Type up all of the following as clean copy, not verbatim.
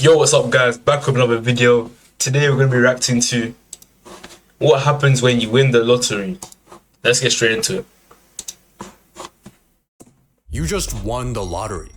Yo, what's up guys? Back with another video. Today we're going to be reacting to what happens when you win the lottery. Let's get straight into it. You just won the lottery.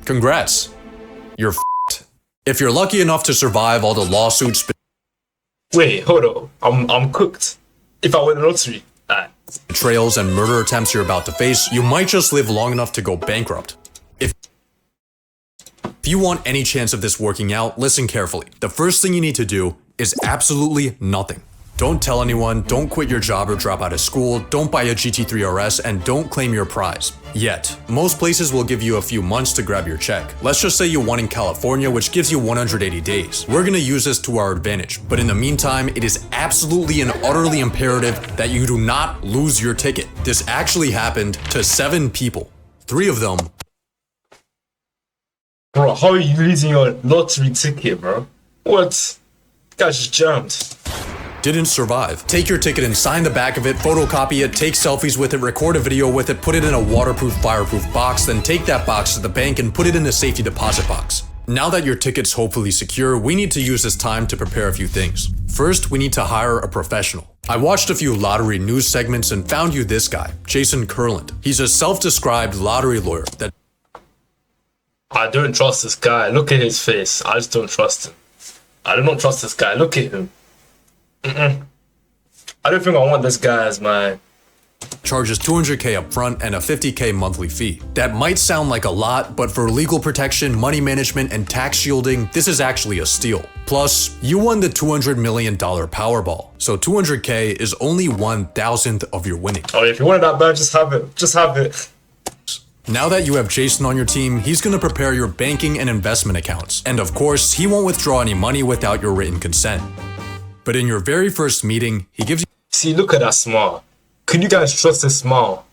Congrats. You're f***ed. If you're lucky enough to survive all the lawsuits, Wait, hold on. I'm cooked. If I win the lottery. Alright. betrayals, and murder attempts you're about to face, you might just live long enough to go bankrupt. If you want any chance of this working out, listen carefully. The first thing you need to do is absolutely nothing. Don't tell anyone, don't quit your job or drop out of school, don't buy a GT3 RS, and don't claim your prize. Yet, most places will give you a few months to grab your check. Let's just say you won in California, which gives you 180 days. We're gonna use this to our advantage, but in the meantime, it is absolutely and utterly imperative that you do not lose your ticket. This actually happened to 7 people. 3 of them Bro, how are you losing your lottery ticket, bro? What? Guy's just jammed. didn't survive. Take your ticket and sign the back of it, photocopy it, take selfies with it, record a video with it, put it in a waterproof, fireproof box, then take that box to the bank and put it in the safety deposit box. Now that your ticket's hopefully secure, we need to use this time to prepare a few things. First, we need to hire a professional. I watched a few lottery news segments and found you this guy, Jason Kurland. He's a self-described lottery lawyer that I don't trust this guy. Look at his face. I just don't trust him. I do not trust this guy. Look at him. I don't think I want this guy as my... charges $200K up front and a $50K monthly fee. That might sound like a lot, but for legal protection, money management, and tax shielding, this is actually a steal. Plus, you won the $200 million Powerball, so $200K is only 1,000th of your winnings. Oh, if you want it that bad, just have it. Just have it. Now that you have Jason on your team, he's gonna prepare your banking and investment accounts. And of course, he won't withdraw any money without your written consent. But in your very first meeting, he gives See, look at that smile. Can you guys trust this smile?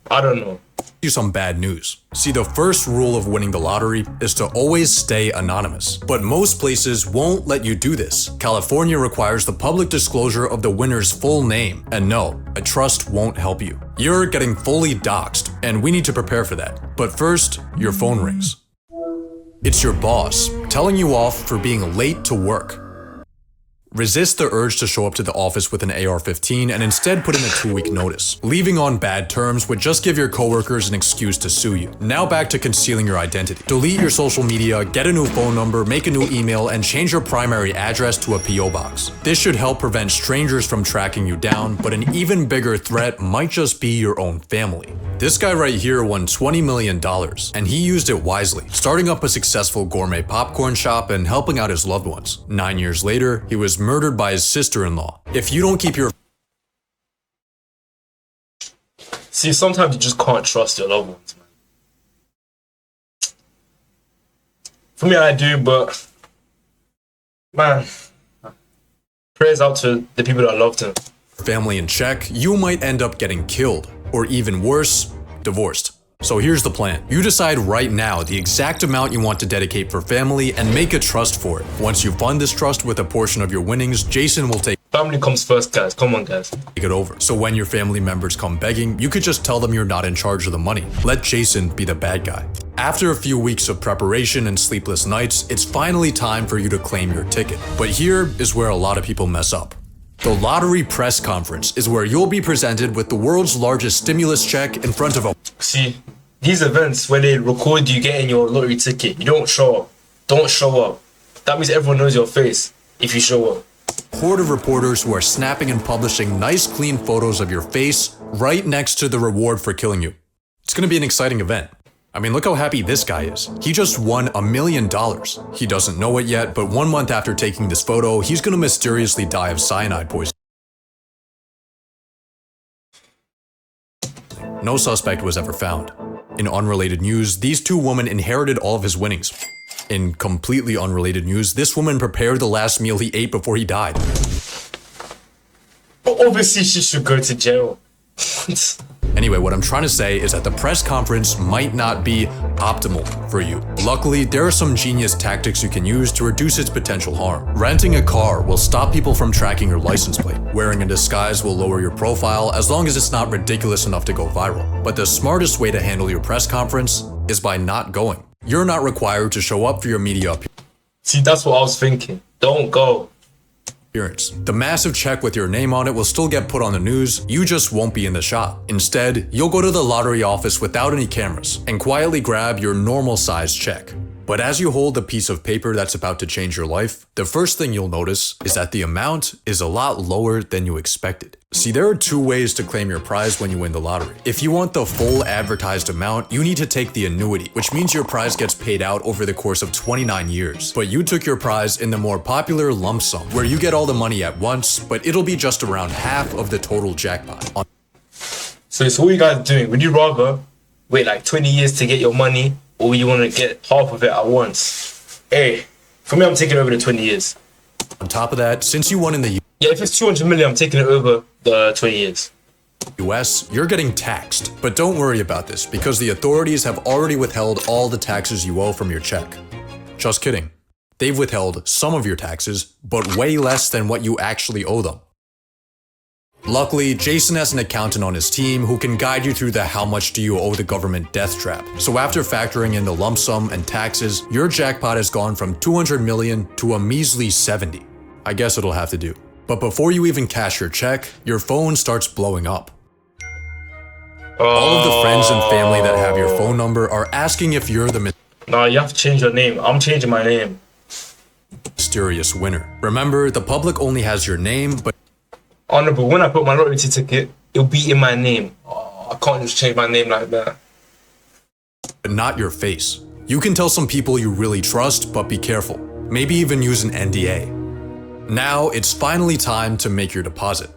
I don't know. you some bad news. See, the first rule of winning the lottery is to always stay anonymous. But most places won't let you do this. California requires the public disclosure of the winner's full name. And no, a trust won't help you. You're getting fully doxxed, and we need to prepare for that. But first, your phone rings. It's your boss, telling you off for being late to work. Resist the urge to show up to the office with an AR-15 and instead put in a 2-week notice. Leaving on bad terms would just give your coworkers an excuse to sue you. Now back to concealing your identity. Delete your social media, get a new phone number, make a new email, and change your primary address to a PO box. This should help prevent strangers from tracking you down, but an even bigger threat might just be your own family. This guy right here won $20 million, and he used it wisely, starting up a successful gourmet popcorn shop and helping out his loved ones. 9 years later, he was murdered by his sister-in-law. If you don't keep your... See, sometimes you just can't trust your loved ones, man. For me, I do, but... man, prayers out to the people that loved him. family in check, you might end up getting killed, or even worse, divorced. So here's the plan. You decide right now the exact amount you want to dedicate for family and make a trust for it. Once you fund this trust with a portion of your winnings, Jason will take Family comes first, guys. Come on, guys. it over. So when your family members come begging, you could just tell them you're not in charge of the money. Let Jason be the bad guy. After a few weeks of preparation and sleepless nights, it's finally time for you to claim your ticket. But here is where a lot of people mess up. The lottery press conference is where you'll be presented with the world's largest stimulus check in front of a See, these events where they record you getting your lottery ticket, you don't show up. Don't show up. That means everyone knows your face if you show up. horde of reporters who are snapping and publishing nice clean photos of your face right next to the reward for killing you. It's gonna be an exciting event. I mean, look how happy this guy is. He just won $1 million. He doesn't know it yet, but 1 month after taking this photo, he's gonna mysteriously die of cyanide poisoning. No suspect was ever found. In unrelated news, these 2 women inherited all of his winnings. In completely unrelated news, this woman prepared the last meal he ate before he died. But obviously, she should go to jail. Anyway, what I'm trying to say is that the press conference might not be optimal for you. Luckily, there are some genius tactics you can use to reduce its potential harm. Renting a car will stop people from tracking your license plate. Wearing a disguise will lower your profile as long as it's not ridiculous enough to go viral. But the smartest way to handle your press conference is by not going. you're not required to show up for your media See, that's what I was thinking. Don't go. appearance. The massive check with your name on it will still get put on the news, you just won't be in the shop. Instead, you'll go to the lottery office without any cameras and quietly grab your normal size check. But as you hold the piece of paper that's about to change your life, the first thing you'll notice is that the amount is a lot lower than you expected. See, there are two ways to claim your prize when you win the lottery. If you want the full advertised amount, you need to take the annuity, which means your prize gets paid out over the course of 29 years. But you took your prize in the more popular lump sum, where you get all the money at once, but it'll be just around half of the total jackpot. So it's all you guys doing. Would you rather wait like 20 years to get your money, or you want to get half of it at once? Hey, for me, I'm taking over the 20 years. On top of that, since you won in the Yeah, if it's 200 million, I'm taking it over the 20 years. US, you're getting taxed. But don't worry about this, because the authorities have already withheld all the taxes you owe from your check. Just kidding. They've withheld some of your taxes, but way less than what you actually owe them. Luckily, Jason has an accountant on his team who can guide you through the how much do you owe the government death trap. So after factoring in the lump sum and taxes, your jackpot has gone from 200 million to a measly 70. I guess it'll have to do. But before you even cash your check, your phone starts blowing up. All of the friends and family that have your phone number are asking if you're the Nah, you have to change your name. I'm changing my name. mysterious winner. Remember, the public only has your name, but Oh no, but when I put my lottery ticket, it'll be in my name. Oh, I can't just change my name like that. not your face. You can tell some people you really trust, but be careful. Maybe even use an NDA. Now, it's finally time to make your deposit.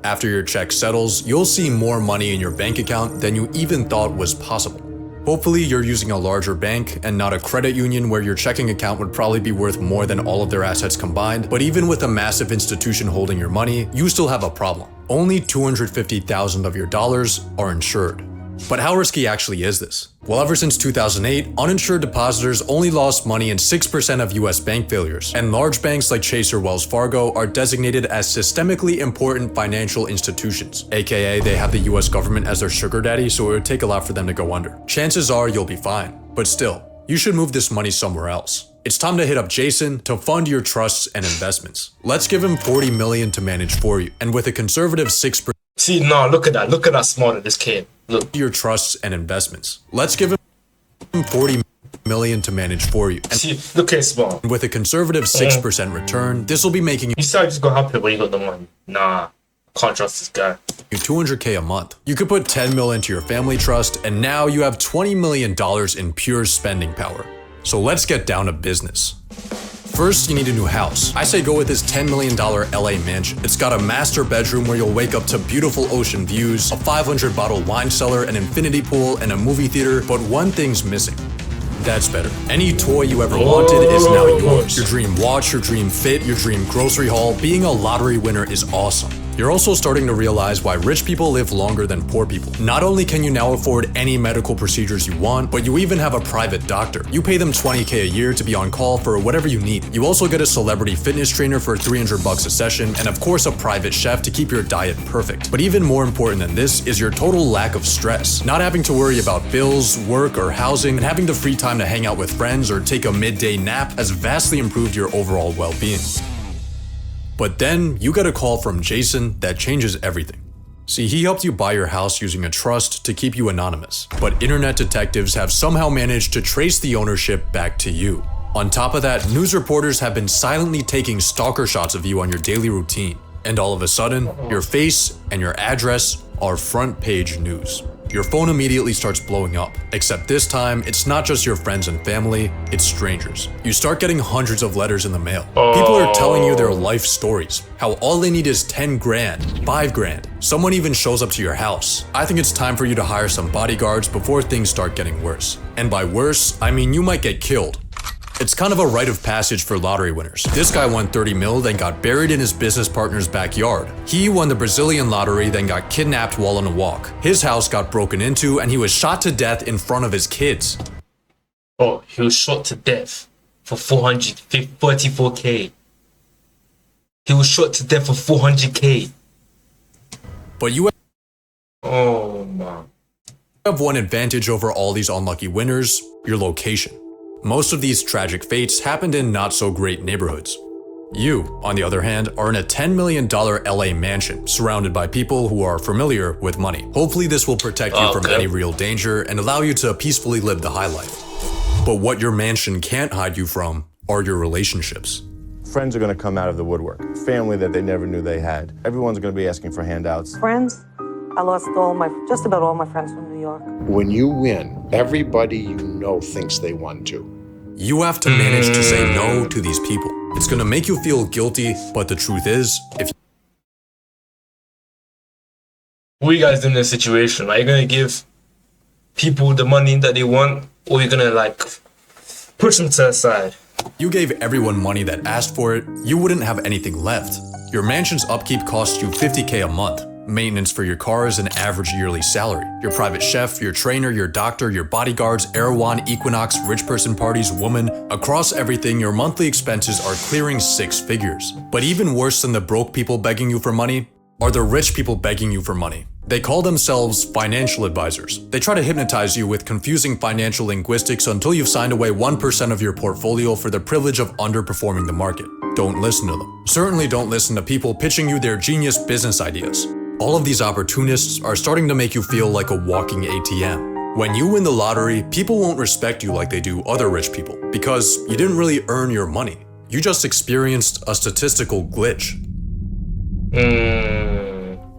After your check settles, you'll see more money in your bank account than you even thought was possible. Hopefully, you're using a larger bank and not a credit union where your checking account would probably be worth more than all of their assets combined. But even with a massive institution holding your money, you still have a problem. Only 250,000 of your dollars are insured. But how risky actually is this? Well, ever since 2008, uninsured depositors only lost money in 6% of US bank failures, and large banks like Chase or Wells Fargo are designated as systemically important financial institutions, aka they have the US government as their sugar daddy, so it would take a lot for them to go under. Chances are you'll be fine, but still, you should move this money somewhere else. It's time to hit up Jason to fund your trusts and investments. Let's give him 40 million to manage for you, and with a conservative 6%. See, no, look at that. Look at that smart of this kid. Look. Your trusts and investments. Let's give him 40 million to manage for you. And See, look at smart. with a conservative 6% return, this will be making You said I just got happy when you got the money. Nah, can't trust this guy. you 200K a month. You could put 10 mil into your family trust, and now you have $20 million in pure spending power. So let's get down to business. First, you need a new house. I say go with this $10 million LA mansion. It's got a master bedroom where you'll wake up to beautiful ocean views, a 500-bottle wine cellar, an infinity pool, and a movie theater, but one thing's missing. That's better. Any toy you ever wanted is now yours. Your dream watch, your dream fit, your dream grocery haul. Being a lottery winner is awesome. You're also starting to realize why rich people live longer than poor people. Not only can you now afford any medical procedures you want, but you even have a private doctor. You pay them $20K a year to be on call for whatever you need. You also get a celebrity fitness trainer for $300 a session, and of course a private chef to keep your diet perfect. But even more important than this is your total lack of stress. Not having to worry about bills, work, or housing, and having the free time to hang out with friends or take a midday nap has vastly improved your overall well-being. But then, you get a call from Jason that changes everything. See, he helped you buy your house using a trust to keep you anonymous, but internet detectives have somehow managed to trace the ownership back to you. On top of that, news reporters have been silently taking stalker shots of you on your daily routine, and all of a sudden, your face and your address are front page news. Your phone immediately starts blowing up, except this time, it's not just your friends and family, it's strangers. You start getting hundreds of letters in the mail. People are telling you their life stories, how all they need is 10 grand, 5 grand. Someone even shows up to your house. I think it's time for you to hire some bodyguards before things start getting worse. And by worse, I mean you might get killed. It's kind of a rite of passage for lottery winners. This guy won 30 mil, then got buried in his business partner's backyard. He won the Brazilian lottery, then got kidnapped while on a walk. His house got broken into, and he was shot to death in front of his kids. Oh, he was shot to death for 434K. He was shot to death for 400K. But you Oh, man. You have one advantage over all these unlucky winners: your location. Most of these tragic fates happened in not-so-great neighborhoods. You, on the other hand, are in a $10 million LA mansion, surrounded by people who are familiar with money. Hopefully this will protect you from any real danger and allow you to peacefully live the high life. But what your mansion can't hide you from are your relationships. Friends are going to come out of the woodwork. Family that they never knew they had. Everyone's going to be asking for handouts. Friends? I lost just about all my friends from New York. When you win, everybody you know thinks they won too. You have to manage to say no to these people. It's gonna make you feel guilty, but the truth is, What are you guys doing in this situation? Are you gonna give people the money that they want, or are you gonna like push them to the side? you gave everyone money that asked for it, you wouldn't have anything left. Your mansion's upkeep costs you $50K a month. Maintenance for your car is an average yearly salary. Your private chef, your trainer, your doctor, your bodyguards, Erewhon, Equinox, rich person parties, woman. Across everything, your monthly expenses are clearing 6 figures. But even worse than the broke people begging you for money are the rich people begging you for money. They call themselves financial advisors. They try to hypnotize you with confusing financial linguistics until you've signed away 1% of your portfolio for the privilege of underperforming the market. Don't listen to them. Certainly don't listen to people pitching you their genius business ideas. All of these opportunists are starting to make you feel like a walking ATM. When you win the lottery, people won't respect you like they do other rich people, because you didn't really earn your money. You just experienced a statistical glitch.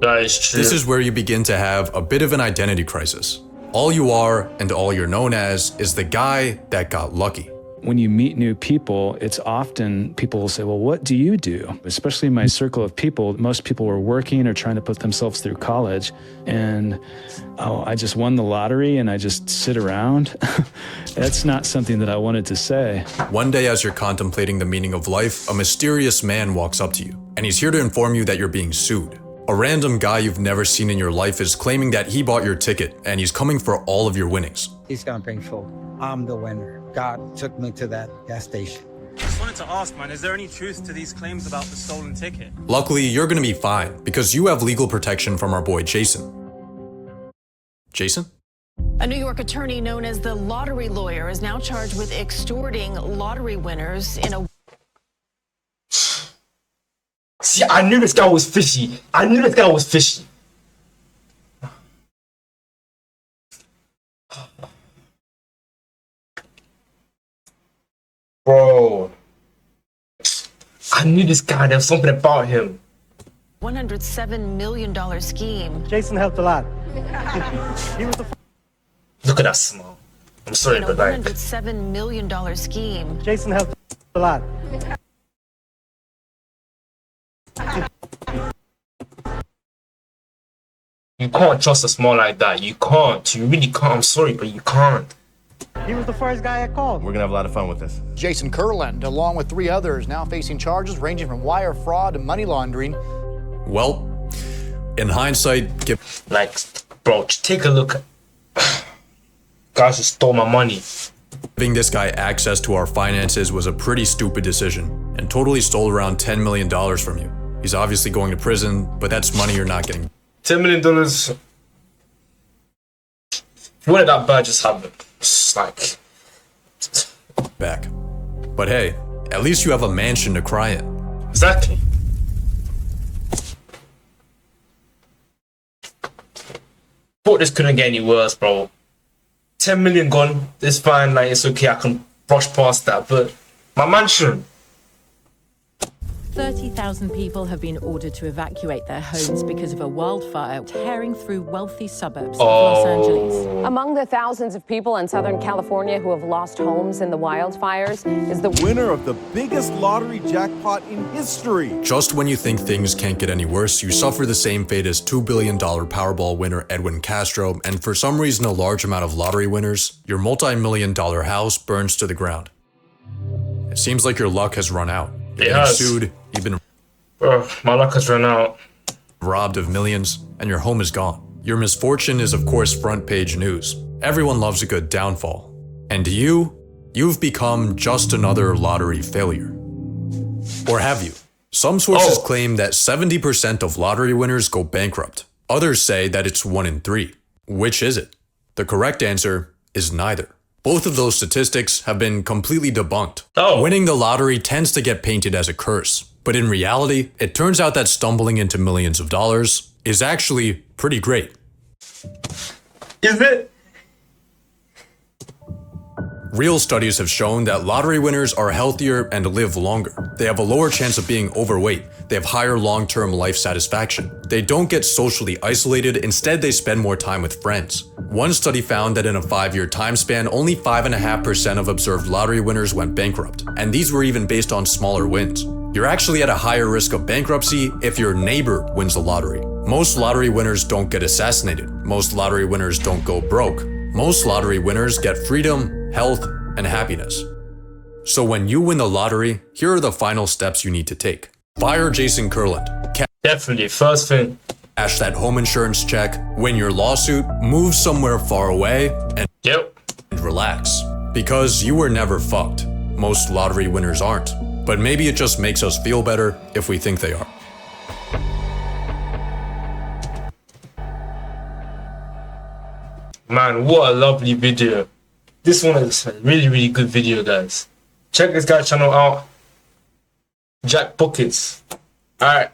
That is true. This is where you begin to have a bit of an identity crisis. All you are and all you're known as is the guy that got lucky. When you meet new people, it's often people will say, well, what do you do? Especially in my circle of people, most people were working or trying to put themselves through college. And, oh, I just won the lottery and I just sit around. That's not something that I wanted to say. One day as you're contemplating the meaning of life, a mysterious man walks up to you, and he's here to inform you that you're being sued. A random guy you've never seen in your life is claiming that he bought your ticket, and he's coming for all of your winnings. He's gonna bring full. I'm the winner. God took me to that gas station. Just wanted to ask, man, is there any truth to these claims about the stolen ticket? Luckily, you're gonna be fine, because you have legal protection from our boy Jason. Jason? A New York attorney known as the lottery lawyer is now charged with extorting lottery winners in a... See, I knew this guy was fishy. Bro, I knew this guy. There was something about him. $107 million scheme. Jason helped a lot. He was the Look at that smile. I'm sorry, In a but like, $107 million scheme. Jason helped a lot. you can't trust a smile like that. You can't. You really can't. I'm sorry, but you can't. He was the first guy I called. We're going to have a lot of fun with this. Jason Kurland, along with 3 others, now facing charges ranging from wire fraud to money laundering. Well, in hindsight, Like, bro, just take a look. Guys just stole my money. giving this guy access to our finances was a pretty stupid decision, and totally stole around $10 million from you. He's obviously going to prison, but that's money you're not getting $10 million. If you want it that bad, just have it. It's like, back. But hey, at least you have a mansion to cry in. exactly. Thought this couldn't get any worse, bro. 10 million gone. It's fine. Like, it's okay. I can brush past that. But my mansion. 30,000 people have been ordered to evacuate their homes because of a wildfire tearing through wealthy suburbs of Los Angeles. Among the thousands of people in Southern California who have lost homes in the wildfires is the winner of the biggest lottery jackpot in history. Just when you think things can't get any worse, you suffer the same fate as $2 billion Powerball winner Edwin Castro, and for some reason a large amount of lottery winners, your multi-million-dollar house burns to the ground. It seems like your luck has run out. You're getting sued, you've been my luck has run out. Robbed of millions, and your home is gone. Your misfortune is of course front page news. Everyone loves a good downfall. And to you, you've become just another lottery failure. Or have you? Some sources claim that 70% of lottery winners go bankrupt. Others say that it's 1 in 3. Which is it? The correct answer is neither. Both of those statistics have been completely debunked. Oh. Winning the lottery tends to get painted as a curse, but in reality, it turns out that stumbling into millions of dollars is actually pretty great. Is it? Real studies have shown that lottery winners are healthier and live longer. They have a lower chance of being overweight. They have higher long-term life satisfaction. They don't get socially isolated. Instead, they spend more time with friends. One study found that in a 5-year time span, only 5.5% of observed lottery winners went bankrupt. And these were even based on smaller wins. You're actually at a higher risk of bankruptcy if your neighbor wins the lottery. Most lottery winners don't get assassinated. Most lottery winners don't go broke. Most lottery winners get freedom, health, and happiness. So when you win the lottery, here are the final steps you need to take. Fire Jason Kurland. Definitely, first thing. Cash that home insurance check, win your lawsuit, move somewhere far away, and relax. Because you were never fucked. Most lottery winners aren't. But maybe it just makes us feel better if we think they are. Man, what a lovely video. This one is a really, really good video, guys. Check this guy's channel out. Jack Buckets. Alright.